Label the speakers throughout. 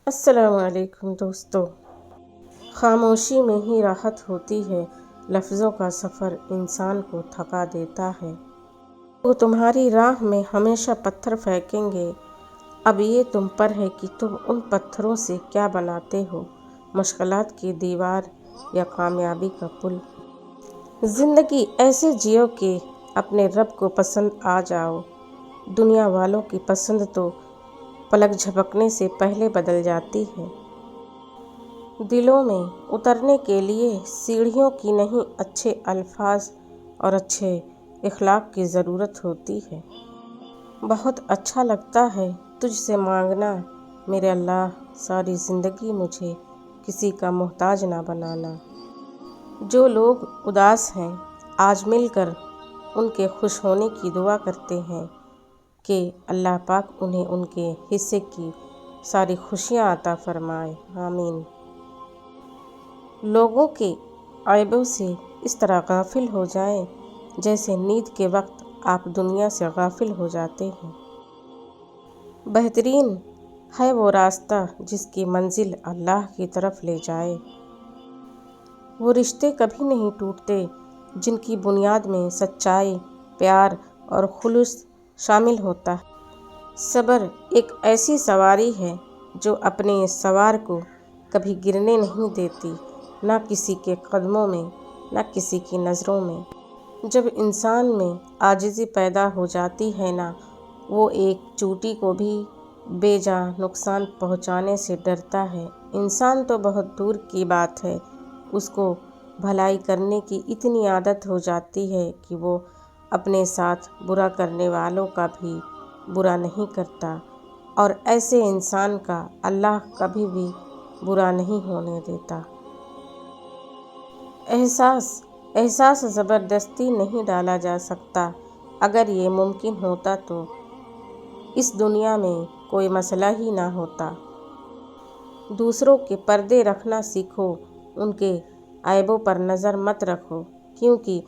Speaker 1: السلام علیکم دوستو، خاموشی میں ہی راحت ہوتی ہے، لفظوں کا سفر انسان کو تھکا دیتا ہے۔ وہ تمہاری راہ میں ہمیشہ پتھر پھینکیں گے، اب یہ تم پر ہے کہ تم ان پتھروں سے کیا بناتے ہو، مشکلات کی دیوار یا کامیابی کا پل۔ زندگی ایسے جیو کہ اپنے رب کو پسند آ جاؤ، دنیا والوں کی پسند تو پلک جھپکنے سے پہلے بدل جاتی ہے۔ دلوں میں اترنے کے لیے سیڑھیوں کی نہیں، اچھے الفاظ اور اچھے اخلاق کی ضرورت ہوتی ہے۔ بہت اچھا لگتا ہے تجھ سے مانگنا میرے اللہ، ساری زندگی مجھے کسی کا محتاج نہ بنانا۔ جو لوگ اداس ہیں آج مل کر ان کے خوش ہونے کی دعا کرتے ہیں کہ اللہ پاک انہیں ان کے حصے کی ساری خوشیاں عطا فرمائے، آمین۔ لوگوں کے عیبوں سے اس طرح غافل ہو جائیں جیسے نیند کے وقت آپ دنیا سے غافل ہو جاتے ہیں۔ بہترین ہے وہ راستہ جس کی منزل اللہ کی طرف لے جائے۔ وہ رشتے کبھی نہیں ٹوٹتے جن کی بنیاد میں سچائی، پیار اور خلوص شامل ہوتا ہے۔ صبر ایک ایسی سواری ہے جو اپنے سوار کو کبھی گرنے نہیں دیتی، نہ کسی کے قدموں میں، نہ کسی کی نظروں میں۔ جب انسان میں عاجزی پیدا ہو جاتی ہے نا، وہ ایک چیونٹی کو بھی بے جا نقصان پہنچانے سے ڈرتا ہے۔ انسان تو بہت دور کی بات ہے، اس کو بھلائی کرنے کی اتنی عادت ہو جاتی ہے کہ وہ اپنے ساتھ برا کرنے والوں کا بھی برا نہیں کرتا، اور ایسے انسان کا اللہ کبھی بھی برا نہیں ہونے دیتا۔ احساس زبردستی نہیں ڈالا جا سکتا، اگر یہ ممکن ہوتا تو اس دنیا میں کوئی مسئلہ ہی نہ ہوتا۔ دوسروں کے پردے رکھنا سیکھو، ان کے عیبوں پر نظر مت رکھو، کیونکہ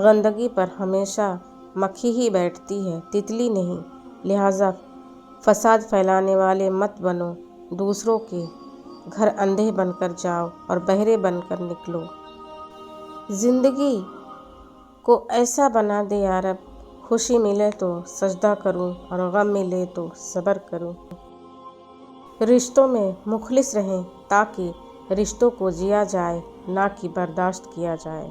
Speaker 1: گندگی پر ہمیشہ مکھی ہی بیٹھتی ہے، تتلی نہیں۔ لہٰذا فساد پھیلانے والے مت بنو، دوسروں کے گھر اندھے بن کر جاؤ اور بہرے بن کر نکلو۔ زندگی کو ایسا بنا دے یا رب، خوشی ملے تو سجدہ کروں اور غم ملے تو صبر کروں۔ رشتوں میں مخلص رہیں تاکہ رشتوں کو جیا جائے، نہ کہ برداشت کیا جائے۔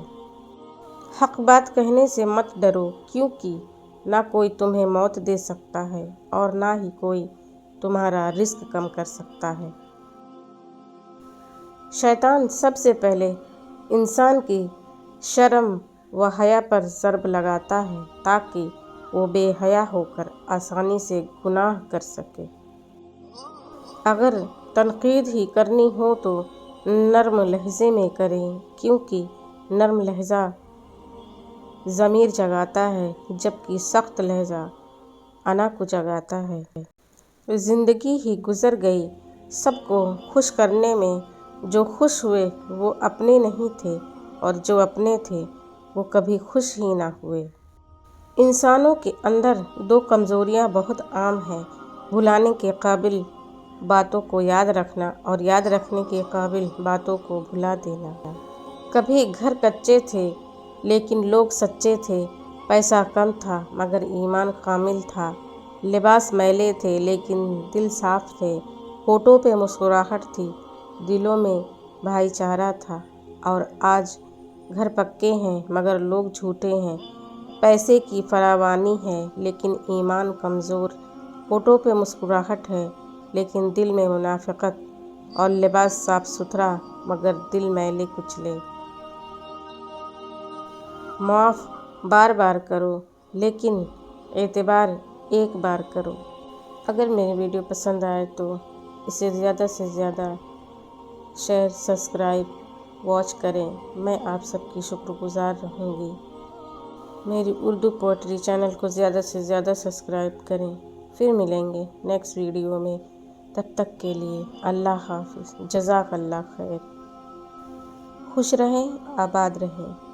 Speaker 1: حق بات کہنے سے مت ڈرو، کیونکہ نہ کوئی تمہیں موت دے سکتا ہے اور نہ ہی کوئی تمہارا رزق کم کر سکتا ہے۔ شیطان سب سے پہلے انسان کی شرم و حیا پر ضرب لگاتا ہے تاکہ وہ بے حیا ہو کر آسانی سے گناہ کر سکے۔ اگر تنقید ہی کرنی ہو تو نرم لہجے میں کریں، کیونکہ نرم لہجہ ضمیر جگاتا ہے جبکہ سخت لہجہ انا کو جگاتا ہے۔ زندگی ہی گزر گئی سب کو خوش کرنے میں، جو خوش ہوئے وہ اپنے نہیں تھے اور جو اپنے تھے وہ کبھی خوش ہی نہ ہوئے۔ انسانوں کے اندر دو کمزوریاں بہت عام ہیں، بھلانے کے قابل باتوں کو یاد رکھنا اور یاد رکھنے کے قابل باتوں کو بھلا دینا۔ کبھی گھر کچے تھے لیکن لوگ سچے تھے، پیسہ کم تھا مگر ایمان کامل تھا، لباس میلے تھے لیکن دل صاف تھے، ہونٹوں پہ مسکراہٹ تھی، دلوں میں بھائی چارہ تھا۔ اور آج گھر پکے ہیں مگر لوگ جھوٹے ہیں، پیسے کی فراوانی ہے لیکن ایمان کمزور، ہونٹوں پہ مسکراہٹ ہے لیکن دل میں منافقت، اور لباس صاف ستھرا مگر دل میلے کچلے۔ معاف بار بار کرو لیکن اعتبار ایک بار کرو۔ اگر میری ویڈیو پسند آئے تو اسے زیادہ سے زیادہ شیئر، سبسکرائب، واچ کریں، میں آپ سب کی شکر گزار رہوں گی۔ میری اردو پوئٹری چینل کو زیادہ سے زیادہ سبسکرائب کریں۔ پھر ملیں گے نیکسٹ ویڈیو میں، تب تک کے لیے اللہ حافظ، جزاک اللہ خیر۔ خوش رہیں، آباد رہیں۔